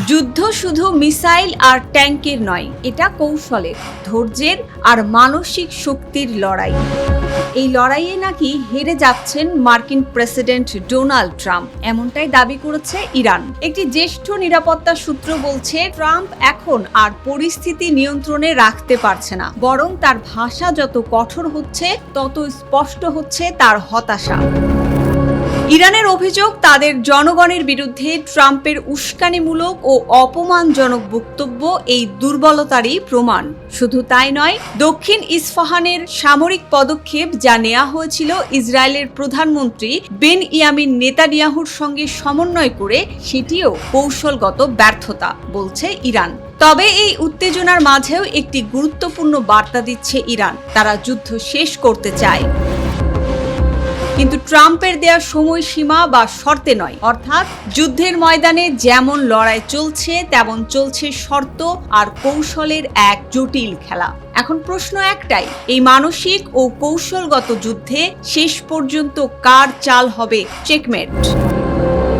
যুদ্ধ শুধু মিসাইল আর ট্যাঙ্কের নয়, এটা কৌশলের, ধৈর্যের আর মানসিক শক্তির লড়াই। এই লড়াইয়ে নাকি হেরে যাচ্ছেন মার্কিন প্রেসিডেন্ট ডোনাল্ড ট্রাম্প, এমনটাই দাবি করেছে ইরান। একটি জ্যেষ্ঠ নিরাপত্তা সূত্র বলছে, ট্রাম্প এখন আর পরিস্থিতি নিয়ন্ত্রণে রাখতে পারছে না, বরং তার ভাষা যত কঠোর হচ্ছে তত স্পষ্ট হচ্ছে তার হতাশা। ইরানের অভিযোগ, তাদের জনগণের বিরুদ্ধে ট্রাম্পের উস্কানিমূলক ও অপমানজনক বক্তব্য এই দুর্বলতারই প্রমাণ। শুধু তাই নয়, দক্ষিণ ইস্পাহানের সামরিক পদক্ষেপ যা নেওয়া হয়েছিল ইসরায়েলের প্রধানমন্ত্রী বেনইয়ামিন নেতানিয়াহুর সঙ্গে সমন্বয় করে, সেটিও কৌশলগত ব্যর্থতা বলছে ইরান। তবে এই উত্তেজনার মাঝেও একটি গুরুত্বপূর্ণ বার্তা দিচ্ছে ইরান, তারা যুদ্ধ শেষ করতে চায়, কিন্তু ট্রাম্পের দেয়া সময়সীমা বা শর্তে নয়। অর্থাৎ যুদ্ধের ময়দানে যেমন লড়াই চলছে, তেমন চলছে শর্ত আর কৌশলের এক জটিল খেলা। এখন প্রশ্ন একটাই, এই মানসিক ও কৌশলগত যুদ্ধে শেষ পর্যন্ত কার চাল হবে চেকমেট?